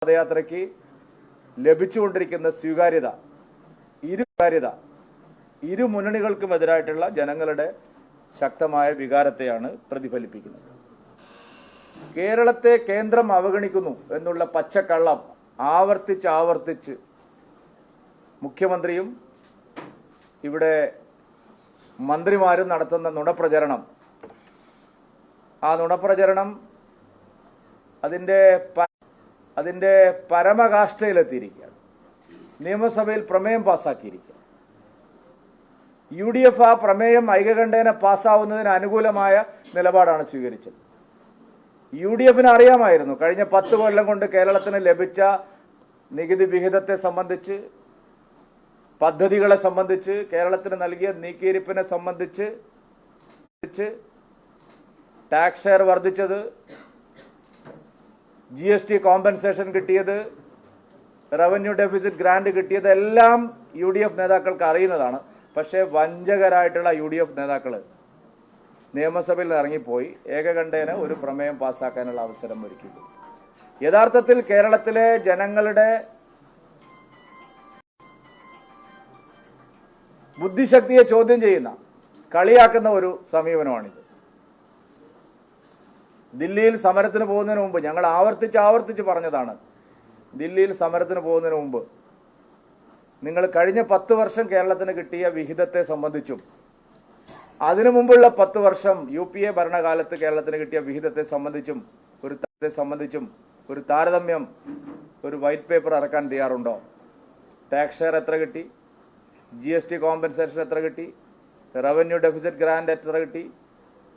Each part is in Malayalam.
പദയാത്രയ്ക്ക് ലഭിച്ചുകൊണ്ടിരിക്കുന്ന സ്വീകാര്യത ഇരു മുന്നണികൾക്കുമെതിരായിട്ടുള്ള ജനങ്ങളുടെ ശക്തമായ വികാരത്തെയാണ് പ്രതിഫലിപ്പിക്കുന്നത്. കേരളത്തെ കേന്ദ്രം അവഗണിക്കുന്നു എന്നുള്ള പച്ചക്കള്ളം ആവർത്തിച്ച് മുഖ്യമന്ത്രിയും ഇവിടെ മന്ത്രിമാരും നടത്തുന്ന നുണപ്രചരണം, ആ നുണപ്രചരണം അതിൻ്റെ പരമകാഷ്ഠയിലെത്തിയിരിക്കുകയാണ്. നിയമസഭയിൽ പ്രമേയം പാസ്സാക്കിയിരിക്കുക. UDF ആ പ്രമേയം ഐകകണ്ഠേന പാസ്സാവുന്നതിന് അനുകൂലമായ നിലപാടാണ് സ്വീകരിച്ചത്. UDFന് അറിയാമായിരുന്നു കഴിഞ്ഞ 10 കൊല്ലം കൊണ്ട് കേരളത്തിന് ലഭിച്ച നികുതി വിഹിതത്തെ സംബന്ധിച്ച്, പദ്ധതികളെ സംബന്ധിച്ച്, കേരളത്തിന് നൽകിയ നീക്കിയിരിപ്പിനെ സംബന്ധിച്ച്, ടാക്സ് ഷെയർ വർദ്ധിച്ചത്, GST കോമ്പൻസേഷൻ കിട്ടിയത്, റവന്യൂ ഡെഫിസിറ്റ് ഗ്രാന്റ് കിട്ടിയതെല്ലാം UDF നേതാക്കൾക്ക് അറിയുന്നതാണ്. പക്ഷേ വഞ്ചകരായിട്ടുള്ള UDF നേതാക്കൾ നിയമസഭയിൽ ഇറങ്ങിപ്പോയി ഏകകണ്ഠേന ഒരു പ്രമേയം പാസ്സാക്കാനുള്ള അവസരം ഒരുക്കി. യഥാർത്ഥത്തിൽ കേരളത്തിലെ ജനങ്ങളുടെ ബുദ്ധിശക്തിയെ ചോദ്യം ചെയ്യുന്ന, കളിയാക്കുന്ന ഒരു സമീപനമാണിത്. ദില്ലിയിൽ സമരത്തിന് പോകുന്നതിന് മുമ്പ് ഞങ്ങൾ ആവർത്തിച്ച് പറഞ്ഞതാണ്. ദില്ലിയിൽ സമരത്തിന് പോകുന്നതിന് മുമ്പ് നിങ്ങൾ കഴിഞ്ഞ 10 വർഷം കേരളത്തിന് കിട്ടിയ വിഹിതത്തെ സംബന്ധിച്ചും അതിനു മുമ്പുള്ള 10 വർഷം UPA ഭരണകാലത്ത് കേരളത്തിന് കിട്ടിയ വിഹിതത്തെ സംബന്ധിച്ചും ഒരു താരതമ്യം, ഒരു വൈറ്റ് പേപ്പർ ഇറക്കാൻ തയ്യാറുണ്ടോ? ടാക്സ് ഷെയർ എത്ര കിട്ടി, GST കോമ്പൻസേഷൻ എത്ര കിട്ടി, റവന്യൂ ഡെഫിസിറ്റ് ഗ്രാന്റ് എത്ര കിട്ടി,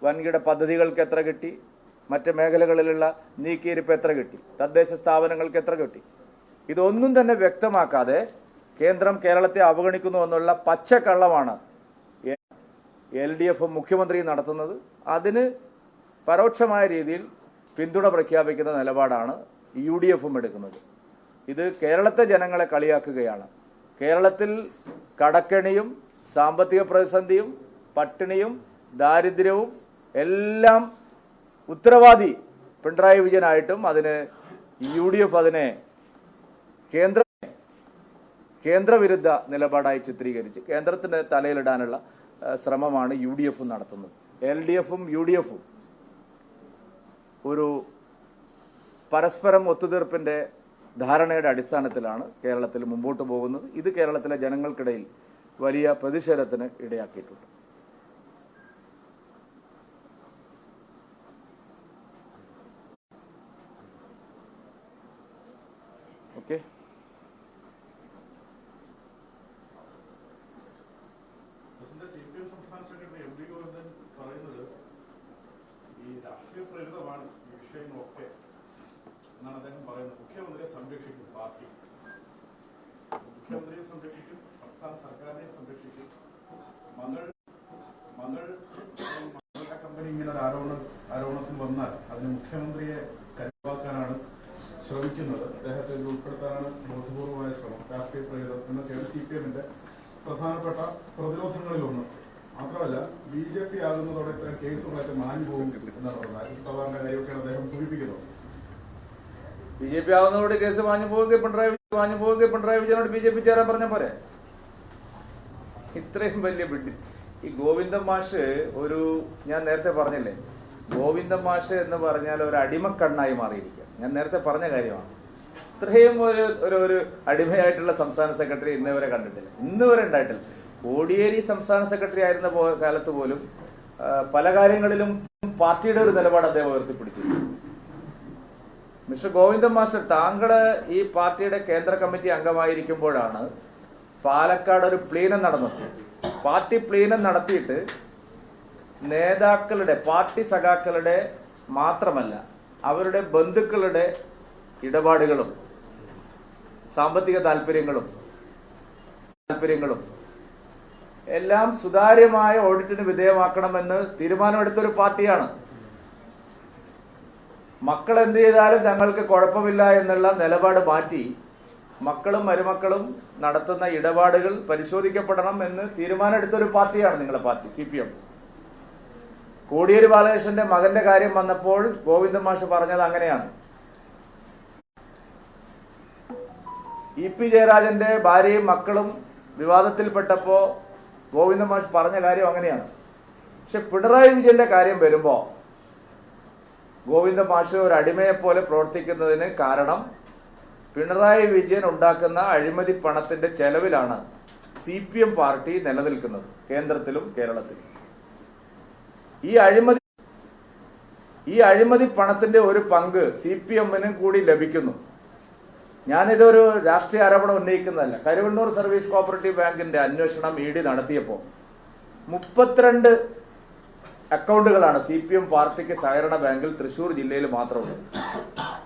വൻകിട പദ്ധതികൾക്ക് എത്ര കിട്ടി, മറ്റ് മേഖലകളിലുള്ള നീക്കിയിരിപ്പ് എത്ര കിട്ടി, തദ്ദേശ സ്ഥാപനങ്ങൾക്ക് എത്ര കിട്ടി, ഇതൊന്നും തന്നെ വ്യക്തമാക്കാതെ കേന്ദ്രം കേരളത്തെ അവഗണിക്കുന്നു എന്നുള്ള പച്ചക്കള്ളമാണ് LDF മുഖ്യമന്ത്രി നടത്തുന്നത്. അതിന് പരോക്ഷമായ രീതിയിൽ പിന്തുണ പ്രഖ്യാപിക്കുന്ന നിലപാടാണ് UDFും എടുക്കുന്നത്. ഇത് കേരളത്തെ ജനങ്ങളെ കളിയാക്കുകയാണ്. കേരളത്തിൽ കടക്കെണിയും സാമ്പത്തിക പ്രതിസന്ധിയും പട്ടിണിയും ദാരിദ്ര്യവും എല്ലാം ഉത്തരവാദി പിണറായി വിജയനായിട്ടും അതിന് UDF അതിനെ കേന്ദ്രവിരുദ്ധ നിലപാടായി ചിത്രീകരിച്ച് കേന്ദ്രത്തിൻ്റെ തലയിലിടാനുള്ള ശ്രമമാണ് UDF നടത്തുന്നത്. LDFും UDFും ഒരു പരസ്പരം ഒത്തുതീർപ്പിൻ്റെ ധാരണയുടെ അടിസ്ഥാനത്തിലാണ് കേരളത്തിൽ മുമ്പോട്ട് പോകുന്നത്. ഇത് കേരളത്തിലെ ജനങ്ങൾക്കിടയിൽ വലിയ പ്രതിഷേധത്തിന് ഇടയാക്കിയിട്ടുണ്ട്. ഓക്കെ, CPM സംസ്ഥാന സെക്രട്ടറി MV ഗോവിന്ദൻ പറയുന്നത് ഈ രാഷ്ട്രീയ പ്രേരിതമാണ് ഈ വിഷയങ്ങളൊക്കെ എന്നാണ് അദ്ദേഹം പറയുന്നത്. മുഖ്യമന്ത്രിയെ സംരക്ഷിക്കും പാർട്ടി, മുഖ്യമന്ത്രിയെ സംരക്ഷിക്കും, സംസ്ഥാന സർക്കാരിനെ സംരക്ഷിക്കും. മംഗൾ കമ്പനി ഇങ്ങനെ ഒരു ആരോപണത്തിൽ വന്നാൽ അതിന് മുഖ്യമന്ത്രിയെ കരുവാക്കാനാണ് ശ്രമിക്കുന്നത്. അദ്ദേഹത്തെ ഉൾപ്പെടുത്താനാണ് ബോധപൂർവമായ ശ്രമം. രാഷ്ട്രീയ പ്രേരിതം എന്നൊക്കെയാണ് CPMന്റെ പ്രധാനപ്പെട്ട പ്രതിരോധങ്ങളിലൊന്ന്. മാത്രമല്ല BJP ആകുന്നതോടെ ഇത്തരം കേസുകളൊക്കെ മാഞ്ഞു പോകും എന്നാണ് പറഞ്ഞത്. അജിത് പവാറിന്റെ കാര്യമൊക്കെയാണ് അദ്ദേഹം സൂചിപ്പിക്കുന്നത്. BJP ആകുന്നതോടെ കേസ് മാഞ്ഞു പോവുകയും പിണറായി വിജയനോട് BJP ചേരാൻ പറഞ്ഞ പോരെ? ഇത്രയും വലിയ ബിഡ്. ഈ ഗോവിന്ദൻ മാഷ് ഞാൻ നേരത്തെ പറഞ്ഞില്ലേ, ഗോവിന്ദൻ മാഷ് എന്ന് പറഞ്ഞാൽ ഒരു അടിമക്കണ്ണായി മാറിയിരിക്കുക. ഞാൻ നേരത്തെ പറഞ്ഞ കാര്യമാണ്. ഇത്രയും ഒരു അടിമയായിട്ടുള്ള സംസ്ഥാന സെക്രട്ടറി ഇന്നുവരെ കണ്ടിട്ടില്ല, ഇന്നുവരെ ഉണ്ടായിട്ടില്ല. കോടിയേരി സംസ്ഥാന സെക്രട്ടറി ആയിരുന്ന കാലത്ത് പോലും പല കാര്യങ്ങളിലും പാർട്ടിയുടെ ഒരു നിലപാട് അദ്ദേഹം ഉയർത്തിപ്പിടിച്ചിരുന്നു. മിസ്റ്റർ ഗോവിന്ദൻ മാസ്റ്റർ, താങ്കള് ഈ പാർട്ടിയുടെ കേന്ദ്ര കമ്മിറ്റി അംഗമായിരിക്കുമ്പോഴാണ് പാലക്കാട് ഒരു പ്ലീനം നടന്നത്. പാർട്ടി പ്ലീനം നടത്തിയിട്ട് നേതാക്കളുടെ, പാർട്ടി സഖാക്കളുടെ മാത്രമല്ല അവരുടെ ബന്ധുക്കളുടെ ഇടപാടുകളും സാമ്പത്തിക താല്പര്യങ്ങളും എല്ലാം സുതാര്യമായ ഓഡിറ്റിന് വിധേയമാക്കണമെന്ന് തീരുമാനമെടുത്തൊരു പാർട്ടിയാണ്. മക്കൾ എന്ത് ചെയ്താലും തങ്ങൾക്ക് കുഴപ്പമില്ല എന്നുള്ള നിലപാട് മാറ്റി മക്കളും മരുമക്കളും നടത്തുന്ന ഇടപാടുകൾ പരിശോധിക്കപ്പെടണം എന്ന് തീരുമാനമെടുത്തൊരു പാർട്ടിയാണ് നിങ്ങളുടെ പാർട്ടി CPM. കോടിയേരി ബാലകൃഷ്ണന്റെ മകന്റെ കാര്യം വന്നപ്പോൾ ഗോവിന്ദൻ മാഷ് പറഞ്ഞത് അങ്ങനെയാണ്. EP ജയരാജന്റെ ഭാര്യയും മക്കളും വിവാദത്തിൽപ്പെട്ടപ്പോൾ ഗോവിന്ദൻ മാഷ് പറഞ്ഞ കാര്യം അങ്ങനെയാണ്. പക്ഷെ പിണറായി വിജയന്റെ കാര്യം വരുമ്പോൾ ഗോവിന്ദൻ മാഷ് ഒരു അടിമയെ പോലെ പ്രവർത്തിക്കുന്നതിന് കാരണം പിണറായി വിജയൻ ഉണ്ടാക്കുന്ന അഴിമതി പണത്തിന്റെ ചെലവിലാണ് CPM പാർട്ടി നിലനിൽക്കുന്നത്, കേന്ദ്രത്തിലും കേരളത്തിലും. ഈ അഴിമതി പണത്തിന്റെ ഒരു പങ്ക് CPM-നും കൂടി ലഭിക്കുന്നു. ഞാനിതൊരു രാഷ്ട്രീയ ആരോപണം ഉന്നയിക്കുന്നതല്ല. കരുവണ്ണൂർ സർവീസ് കോഓപ്പറേറ്റീവ് ബാങ്കിന്റെ അന്വേഷണം ED നടത്തിയപ്പോൾ 32 അക്കൗണ്ടുകളാണ് CPM പാർട്ടിക്ക് സഹകരണ ബാങ്കിൽ തൃശൂർ ജില്ലയിൽ മാത്രമുള്ളത്.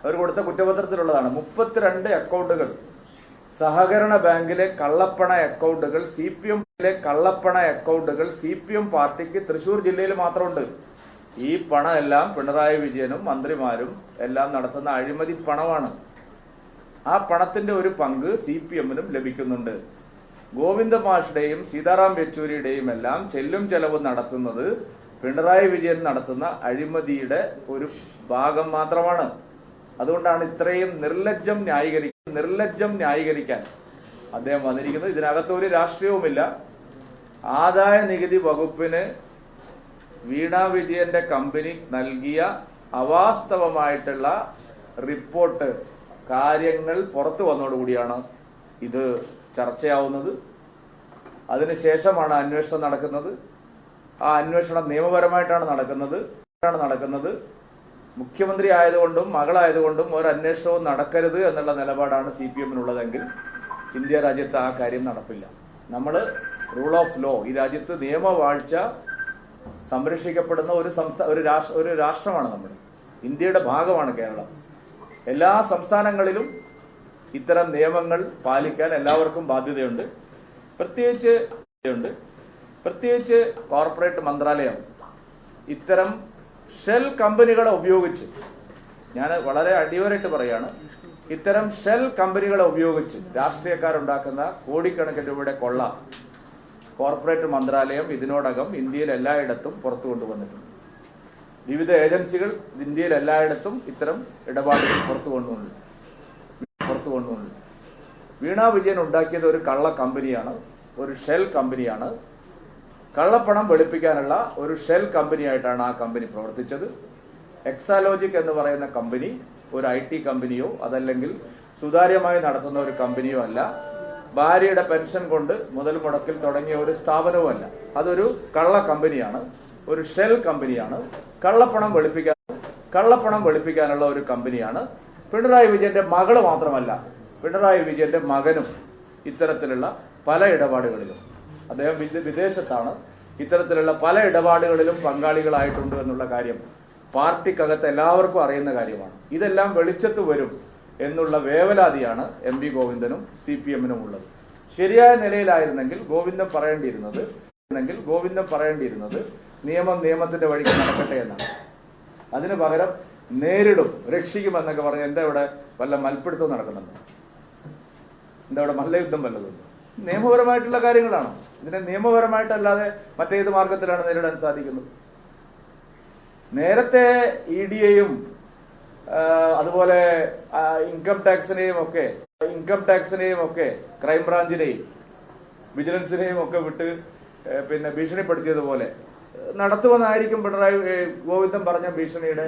അവർ കൊടുത്ത കുറ്റപത്രത്തിലുള്ളതാണ്. 32 അക്കൗണ്ടുകൾ സഹകരണ ബാങ്കിലെ കള്ളപ്പണ അക്കൗണ്ടുകൾ CPM പാർട്ടിക്ക് തൃശൂർ ജില്ലയിൽ മാത്രമുണ്ട്. ഈ പണം എല്ലാം പിണറായി വിജയനും മന്ത്രിമാരും എല്ലാം നടത്തുന്ന അഴിമതി പണമാണ്. ആ പണത്തിന്റെ ഒരു പങ്ക് CPM-നും ലഭിക്കുന്നുണ്ട്. ഗോവിന്ദ മാഷുടെയും സീതാറാം യെച്ചൂരിയുടെയും എല്ലാം ചെല്ലും ചെലവ് നടത്തുന്നത് പിണറായി വിജയൻ നടത്തുന്ന അഴിമതിയുടെ ഒരു ഭാഗം മാത്രമാണ്. അതുകൊണ്ടാണ് ഇത്രയും നിർലജ്ജം ന്യായീകരിക്കാൻ അദ്ദേഹം വന്നിരിക്കുന്നത്. ഇതിനകത്ത് ഒരു രാഷ്ട്രീയവുമില്ല. ആദായ നികുതി വകുപ്പിന് വീണ വിജയന്റെ കമ്പനി നൽകിയ അവാസ്തവമായിട്ടുള്ള റിപ്പോർട്ട് കാര്യങ്ങൾ പുറത്തു വന്നതോടുകൂടിയാണ് ഇത് ചർച്ചയാവുന്നത്. അതിനുശേഷമാണ് അന്വേഷണം നടക്കുന്നത്. ആ അന്വേഷണം നിയമപരമായിട്ടാണ് നടക്കുന്നത്. മുഖ്യമന്ത്രി ആയതുകൊണ്ടും മകളായതുകൊണ്ടും ഒരു അന്വേഷണവും നടക്കരുത് എന്നുള്ള നിലപാടാണ് CPM-നുള്ളതെങ്കിൽ ഇന്ത്യ രാജ്യത്ത് ആ കാര്യം നടപ്പില്ല. നമ്മൾ റൂൾ ഓഫ് ലോ, ഈ രാജ്യത്ത് നിയമവാഴ്ച സംരക്ഷിക്കപ്പെടുന്ന ഒരു രാഷ്ട്രമാണ് നമ്മൾ. ഇന്ത്യയുടെ ഭാഗമാണ് കേരളം. എല്ലാ സംസ്ഥാനങ്ങളിലും ഇത്തരം നിയമങ്ങൾ പാലിക്കാൻ എല്ലാവർക്കും ബാധ്യതയുണ്ട്. പ്രത്യേകിച്ച് കോർപ്പറേറ്റ് മന്ത്രാലയം ഇത്തരം ഷെൽ കമ്പനികളെ ഉപയോഗിച്ച്, ഞാൻ വളരെ അടിവരായിട്ട് പറയാണ്, ഇത്തരം ഷെൽ കമ്പനികളെ ഉപയോഗിച്ച് രാഷ്ട്രീയക്കാരുണ്ടാക്കുന്ന കോടിക്കണക്കിന് രൂപയുടെ കൊള്ള കോർപ്പറേറ്റ് മന്ത്രാലയം ഇതിനോടകം ഇന്ത്യയിൽ എല്ലായിടത്തും പുറത്തു കൊണ്ടുവന്നിട്ടുണ്ട്. വിവിധ ഏജൻസികൾ ഇന്ത്യയിൽ എല്ലായിടത്തും ഇത്തരം ഇടപാടുകൾ പുറത്തു കൊണ്ടുവന്നിട്ടുണ്ട്. വീണ വിജയൻ ഉണ്ടാക്കിയത് ഒരു കള്ള കമ്പനിയാണ്, ഒരു ഷെൽ കമ്പനിയാണ്. കള്ളപ്പണം വെളുപ്പിക്കാനുള്ള ഒരു ഷെൽ കമ്പനിയായിട്ടാണ് ആ കമ്പനി പ്രവർത്തിച്ചത്. എക്സാലോജിക് എന്ന് പറയുന്ന കമ്പനി ഒരു IT കമ്പനിയോ അതല്ലെങ്കിൽ സുതാര്യമായി നടത്തുന്ന ഒരു കമ്പനിയോ അല്ല. ഭാര്യയുടെ പെൻഷൻ കൊണ്ട് മുതൽ മുടക്കിൽ തുടങ്ങിയ ഒരു സ്ഥാപനവും അല്ല. അതൊരു കള്ള കമ്പനിയാണ്, ഒരു ഷെൽ കമ്പനിയാണ്. കള്ളപ്പണം വെളുപ്പിക്കാനുള്ള ഒരു കമ്പനിയാണ്. പിണറായി വിജയന്റെ മകള് മാത്രമല്ല, പിണറായി വിജയന്റെ മകനും ഇത്തരത്തിലുള്ള പല ഇടപാടുകളിലും, അദ്ദേഹം വിദേശത്താണ്, ഇത്തരത്തിലുള്ള പല ഇടപാടുകളിലും പങ്കാളികളായിട്ടുണ്ട് എന്നുള്ള കാര്യം പാർട്ടിക്കകത്ത് എല്ലാവർക്കും അറിയുന്ന കാര്യമാണ്. ഇതെല്ലാം വെളിച്ചത്ത് വരും എന്നുള്ള വേവലാതിയാണ് MP ഗോവിന്ദനും CPM-നും ഉള്ളത്. ശരിയായ നിലയിലായിരുന്നെങ്കിൽ ഗോവിന്ദൻ പറയേണ്ടിയിരുന്നത് നിയമത്തിന്റെ വഴിക്ക് നടക്കട്ടെ എന്നാണ്. അതിന് പകരം നേരിടും, രക്ഷിക്കുമെന്നൊക്കെ പറഞ്ഞ് എന്താ ഇവിടെ വല്ല മൽപ്പിടുത്തവും നടക്കുന്നുണ്ട്? എന്താ ഇവിടെ മല്ലയുദ്ധം വല്ലതും? നിയമപരമായിട്ടുള്ള കാര്യങ്ങളാണ്. ഇതിനെ നിയമപരമായിട്ടല്ലാതെ മറ്റേത് മാർഗത്തിലാണ് നേരിടാൻ സാധിക്കുന്നത്? നേരത്തെ ED-യെയും അതുപോലെ ഇൻകം ടാക്സിനെയും ഒക്കെ ക്രൈംബ്രാഞ്ചിനെയും വിജിലൻസിനെയും ഒക്കെ വിട്ട് പിന്നെ ഭീഷണിപ്പെടുത്തിയതുപോലെ നടത്തുമെന്നായിരിക്കും പിണറായി ഗോവിന്ദൻ പറഞ്ഞ ഭീഷണിയുടെ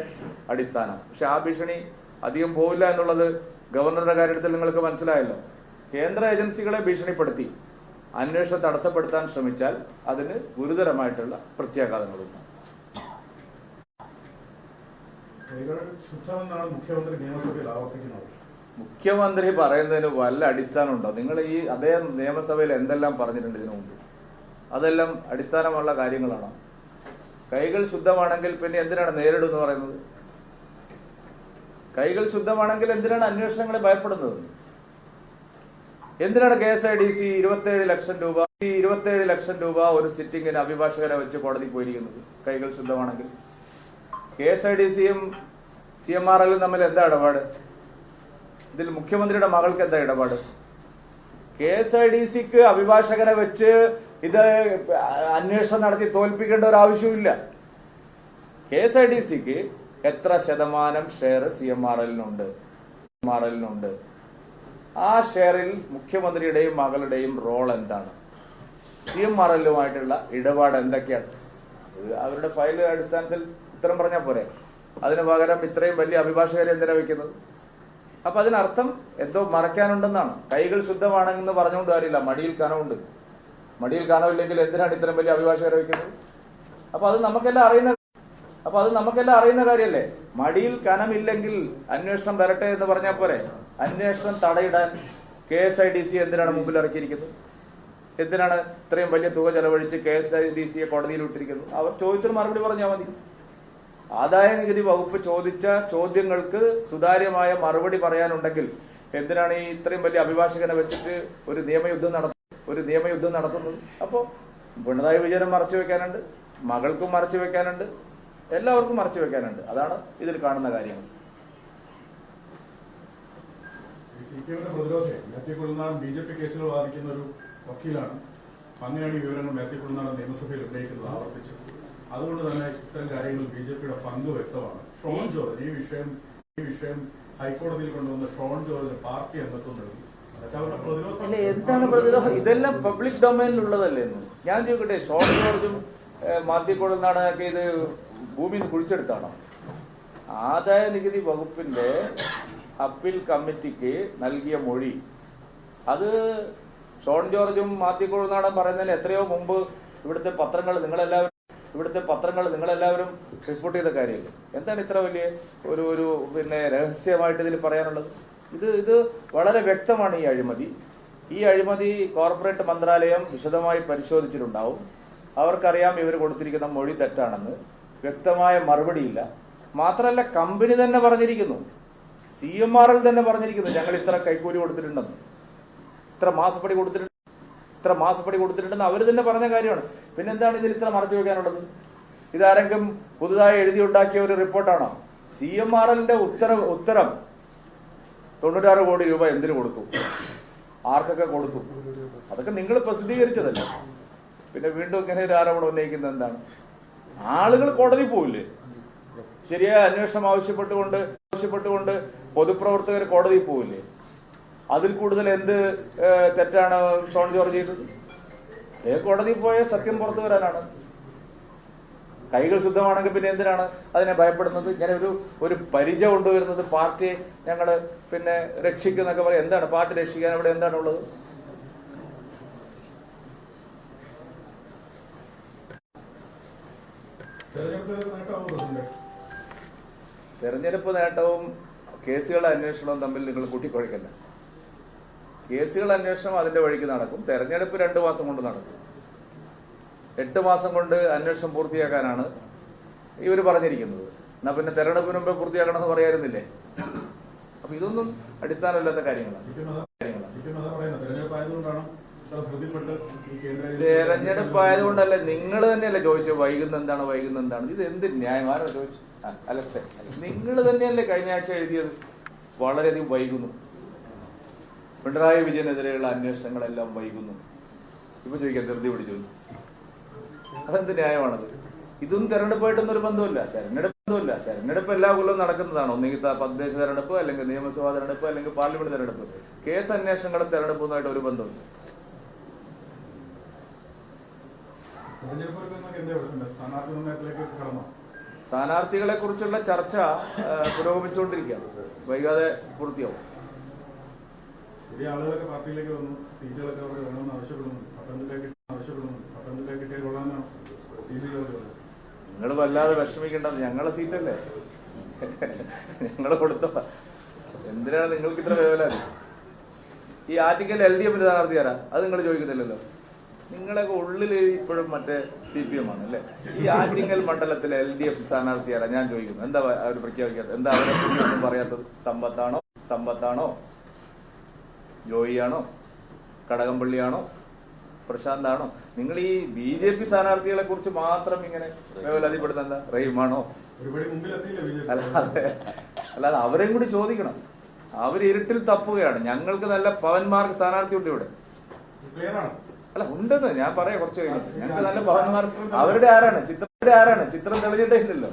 അടിസ്ഥാനം. പക്ഷെ ആ ഭീഷണി അധികം പോവില്ല എന്നുള്ളത് ഗവർണറുടെ കാര്യത്തിൽ നിങ്ങൾക്ക് മനസ്സിലായല്ലോ. കേന്ദ്ര ഏജൻസികളെ ഭീഷണിപ്പെടുത്തി അന്വേഷണം തടസ്സപ്പെടുത്താൻ ശ്രമിച്ചാൽ അതിന് ഗുരുതരമായിട്ടുള്ള പ്രത്യാഘാതങ്ങളുണ്ട്. മുഖ്യമന്ത്രി പറയുന്നതിന് വല്ല അടിസ്ഥാനമുണ്ടോ? നിങ്ങൾ അദ്ദേഹം നിയമസഭയിൽ എന്തെല്ലാം പറഞ്ഞിട്ടുണ്ട് ഇതിനു മുമ്പ്? അതെല്ലാം അടിസ്ഥാനമുള്ള കാര്യങ്ങളാണോ? കൈകൾ ശുദ്ധമാണെങ്കിൽ പിന്നെ എന്തിനാണ് നേരിടുമെന്ന് പറയുന്നത്? കൈകൾ ശുദ്ധമാണെങ്കിൽ എന്തിനാണ് അന്വേഷണങ്ങളെ ഭയപ്പെടുന്നത്? എന്തിനാണ് KSIDC 27 ലക്ഷം രൂപ ഒരു സിറ്റിംഗിന് അഭിഭാഷകരെ വെച്ച് കോടതി പോയിരിക്കുന്നത്? കൈകൾ ശുദ്ധമാണെങ്കിൽ KSIDC-യും CMRL-ഉം തമ്മിൽ എന്താ ഇടപാട്? ഇതിൽ മുഖ്യമന്ത്രിയുടെ മകൾക്ക് എന്താ ഇടപാട്? KSIDC-ക്ക് അഭിഭാഷകനെ വെച്ച് ഇത് അന്വേഷണം നടത്തി തോൽപ്പിക്കേണ്ട ഒരു ആവശ്യമില്ല. KSIDC-ക്ക് എത്ര ശതമാനം ഷെയർ CMRL-നുണ്ട്? ആ ഷെയറിൽ മുഖ്യമന്ത്രിയുടെയും മകളുടെയും റോൾ എന്താണ്, CMRL-ലുമായിട്ടുള്ള ഇടപാട് എന്തൊക്കെയാണ്? അവരുടെ ഫയൽ അടിസ്ഥാനത്തിൽ ഉത്തരം പറഞ്ഞാൽ പോരെ. അതിന് പകരം ഇത്രയും വലിയ അഭിഭാഷകരെ എന്തിനാ വെക്കുന്നത്? അപ്പൊ അതിനർത്ഥം എന്തോ മറയ്ക്കാനുണ്ടെന്നാണ്. കൈകൾ ശുദ്ധമാണെന്ന് പറഞ്ഞുകൊണ്ട് കാര്യമില്ല, മടിയിൽ കനമുണ്ട്. മടിയിൽ കനമില്ലെങ്കിൽ എന്തിനാണ് ഇത്രയും വലിയ അഭിഭാഷകരെ വെക്കുന്നത്? അപ്പൊ അത് നമുക്കെല്ലാം അറിയുന്ന കാര്യമല്ലേ. മടിയിൽ കനമില്ലെങ്കിൽ അന്വേഷണം വരട്ടെ എന്ന് പറഞ്ഞാൽ പോരെ. അന്വേഷണം തടയിടാൻ KSIDC എന്തിനാണ് മുമ്പിൽ ഇറക്കിയിരിക്കുന്നത്? എന്തിനാണ് ഇത്രയും വലിയ തുക ചെലവഴിച്ച് KSIDCയെ കോടതിയിൽ വിട്ടിരിക്കുന്നത്? അവർ ചോദ്യത്തിന് മറുപടി പറഞ്ഞാൽ മതി. ആദായ നികുതി വകുപ്പ് ചോദിച്ച ചോദ്യങ്ങൾക്ക് സുതാര്യമായ മറുപടി പറയാനുണ്ടെങ്കിൽ എന്തിനാണ് ഈ ഇത്രയും വലിയ അഭിഭാഷകനെ വെച്ചിട്ട് ഒരു നിയമയുദ്ധം നടത്തുന്നത്? അപ്പോൾ പിണറായി വിജയനും മറച്ചു വെക്കാനുണ്ട്, മകൾക്കും മറച്ചു വെക്കാനുണ്ട്, എല്ലാവർക്കും മറച്ചു വെക്കാനുണ്ട്. അതാണ് ഇതിൽ കാണുന്ന കാര്യങ്ങൾ. പ്രതിരോധം മാത്യു കുഴൽനാടൻ BJP കേസുകൾ വാദിക്കുന്ന ഒരു വക്കീലാണ്. അങ്ങനെയാണ് ഈ വിവരങ്ങൾ മാത്യു കുഴൽനാടൻ നിയമസഭയിൽ ഉന്നയിക്കുന്നത് ആവർത്തിച്ചു. അതുകൊണ്ട് തന്നെ ഇത്തരം കാര്യങ്ങളിൽ BJPയുടെ പങ്ക് വ്യക്തമാണ്. ഷോൺ ജോർജ് ഈ വിഷയം ഹൈക്കോടതിയിൽ കൊണ്ടുവന്ന ഷോൺ ജോർജിന് പാർട്ടി അംഗത്വം നൽകി. അതൊക്കെ അവരുടെ പ്രതിരോധം. എന്താണ് പ്രതിരോധം? ഇതെല്ലാം പബ്ലിക് ഡൊമൈനിലുള്ളതല്ലേ. ഞാൻ ചോദിക്കട്ടെ, ഷോൺ ജോർജും മാത്യു കുഴൽനാടനൊക്കെ ഇത് ഭൂമിയിൽ കുഴിച്ചെടുത്താണോ? ആദായ നികുതി വകുപ്പിന്റെ അപ്പീൽ കമ്മിറ്റിക്ക് നൽകിയ മൊഴി അത് ഷോൺ ജോർജും മാത്യു കുഴൽനാടൻ പറയുന്നതിന് എത്രയോ മുമ്പ് ഇവിടുത്തെ പത്രങ്ങൾ നിങ്ങളെല്ലാവരും റിപ്പോർട്ട് ചെയ്ത കാര്യമല്ലേ. എന്താണ് ഇത്ര വലിയ ഒരു രഹസ്യമായിട്ട് ഇതിൽ പറയാനുള്ളത്? ഇത് വളരെ വ്യക്തമാണ്. ഈ അഴിമതി കോർപ്പറേറ്റ് മന്ത്രാലയം വിശദമായി പരിശോധിച്ചിട്ടുണ്ടാവും. അവർക്കറിയാം ഇവർ കൊടുത്തിരിക്കുന്ന മൊഴി തെറ്റാണെന്ന്. വ്യക്തമായ മറുപടിയില്ല. മാത്രമല്ല, കമ്പനി തന്നെ പറഞ്ഞിരിക്കുന്നു, CMRL തന്നെ പറഞ്ഞിരിക്കുന്നു, ഞങ്ങൾ ഇത്ര കൈക്കൂലി കൊടുത്തിട്ടുണ്ടെന്ന്, ഇത്ര മാസപ്പടി കൊടുത്തിട്ടുണ്ടെന്ന് അവർ തന്നെ പറഞ്ഞ കാര്യമാണ്. പിന്നെന്താണ് ഇതിൽ ഇത്ര മറച്ചു വെക്കാനുള്ളത്? ഇതാരെങ്കിലും പുതുതായി എഴുതിയുണ്ടാക്കിയ ഒരു റിപ്പോർട്ടാണോ? CMRL-ന്റെ ഉത്തരം 96 കോടി രൂപ എന്തിനു കൊടുത്തു, ആർക്കൊക്കെ കൊടുത്തു, അതൊക്കെ നിങ്ങൾ പ്രസിദ്ധീകരിച്ചതല്ലേ. പിന്നെ വീണ്ടും ഇങ്ങനെ ഒരു ആരോപണം ഉന്നയിക്കുന്നത് എന്താണ്? ആളുകൾ കോടതി പോവില്ലേ? ശരിയായ അന്വേഷണം ആവശ്യപ്പെട്ടുകൊണ്ട് പൊതുപ്രവർത്തകർ കോടതി പോവില്ലേ? അതിൽ കൂടുതൽ എന്ത് തെറ്റാണ് ഷോൺ ജോർജ് ചെയ്തത്? കോടതി പോയ സത്യം പുറത്തു വരാനാണ്. കൈകൾ ശുദ്ധമാണെങ്കിൽ പിന്നെ എന്തിനാണ് അതിനെ ഭയപ്പെടുന്നത്? ഇങ്ങനെ ഒരു പരിച കൊണ്ടുവരുന്നത് പാർട്ടിയെ ഞങ്ങൾ രക്ഷിക്കുന്നൊക്കെ പറയും. എന്താണ് പാർട്ടി രക്ഷിക്കാൻ ഇവിടെ എന്താണുള്ളത്? തെരഞ്ഞെടുപ്പ് നേട്ടവും കേസുകളുടെ അന്വേഷണവും തമ്മിൽ നിങ്ങൾ കൂട്ടിക്കുഴയ്ക്കല്ല. കേസുകളുടെ അന്വേഷണം അതിന്റെ വഴിക്ക് നടക്കും. തെരഞ്ഞെടുപ്പ് 2 മാസം കൊണ്ട് നടക്കും. 8 മാസം കൊണ്ട് അന്വേഷണം പൂർത്തിയാക്കാനാണ് ഇവർ പറഞ്ഞിരിക്കുന്നത്. എന്നാ പിന്നെ തെരഞ്ഞെടുപ്പിന് മുമ്പേ പൂർത്തിയാക്കണമെന്ന് പറയാറുന്നില്ലേ? അപ്പൊ ഇതൊന്നും അടിസ്ഥാനമില്ലാത്ത കാര്യങ്ങളാണ്. തെരഞ്ഞെടുപ്പായതുകൊണ്ടല്ലേ, നിങ്ങൾ തന്നെയല്ലേ ചോദിച്ചു വൈകുന്ന എന്താണ് ഇത് എന്ത് ന്യായം? ആരാ ചോദിച്ചു? അലക്സെ, നിങ്ങൾ തന്നെയല്ലേ കഴിഞ്ഞ ആഴ്ച എഴുതിയത് വളരെയധികം വൈകുന്നു, പിണറായി വിജയനെതിരെയുള്ള അന്വേഷണങ്ങളെല്ലാം വൈകുന്നു. ഇപ്പൊ ചോദിക്കാൻ ധൃതി പിടിച്ചു, അതെന്ത് ന്യായമാണത്? ഇതും തെരഞ്ഞെടുപ്പായിട്ടൊന്നും ഒരു ബന്ധമില്ല. തെരഞ്ഞെടുപ്പ് എല്ലാ കൊല്ലവും നടക്കുന്നതാണ്. ഒന്നുകിൽ തദ്ദേശ തെരഞ്ഞെടുപ്പ്, അല്ലെങ്കിൽ നിയമസഭാ തെരഞ്ഞെടുപ്പ്, അല്ലെങ്കിൽ പാർലമെന്റ് തെരഞ്ഞെടുപ്പ്. കേസ് അന്വേഷണങ്ങളും തെരഞ്ഞെടുപ്പുമായിട്ട് ഒരു ബന്ധമില്ല. സ്ഥാനാർത്ഥികളെ കുറിച്ചുള്ള ചർച്ച പുരോഗമിച്ചുകൊണ്ടിരിക്കുകയാണ്. വൈകാതെ പൂർത്തിയാവും. ആളുകളൊക്കെ പാർട്ടിയിലേക്ക് വന്നു, സീറ്റുകളൊക്കെ അവർ വേണമെന്ന് ആവശ്യപ്പെടുന്നു. നിങ്ങൾ വല്ലാതെ വിഷമിക്കേണ്ടത്, ഞങ്ങളെ സീറ്റല്ലേ, ഞങ്ങൾ കൊടുത്തോ. എന്തിനാണ് നിങ്ങൾക്ക് ഇത്ര വേവലാതി? ഈ ആറ്റിക്കൽ LDF-ന്റെ സ്ഥാനാർത്ഥി ആരാ? അത് നിങ്ങൾ ചോദിക്കുന്നില്ലല്ലോ. നിങ്ങളൊക്കെ ഉള്ളിൽ ഇപ്പോഴും മറ്റേ CPM ആണ് അല്ലേ? ഈ ആറ്റിങ്ങൽ മണ്ഡലത്തിലെ LDF സ്ഥാനാർത്ഥി ആരാ ഞാൻ ചോദിക്കുന്നു. എന്താ അവർ പ്രഖ്യാപിക്കാത്തത്? എന്താ അവരെ ഒന്നും പറയാത്തത്? സമ്പത്താണോ ജോയിയാണോ കടകംപള്ളിയാണോ പ്രശാന്താണോ? നിങ്ങൾ ഈ BJP സ്ഥാനാർത്ഥികളെ കുറിച്ച് മാത്രം ഇങ്ങനെ വേവലാതിപ്പെടുന്ന എന്താ? റഹീമാണോ? അല്ലാതെ അവരെയും കൂടി ചോദിക്കണം. അവർ ഇരുട്ടിൽ തപ്പുകയാണ്. ഞങ്ങൾക്ക് നല്ല പവന്മാർക്ക് സ്ഥാനാർത്ഥി ഉണ്ട് ഇവിടെ. അല്ല, ഉണ്ടെന്ന് ഞാൻ പറയാം കുറച്ച് കഴിഞ്ഞിട്ട്. ഞങ്ങൾക്ക് നല്ല പവന്മാർ അവരുടെ ആരാണ്? ചിത്രം തെളിഞ്ഞിട്ടേ ഇല്ലല്ലോ.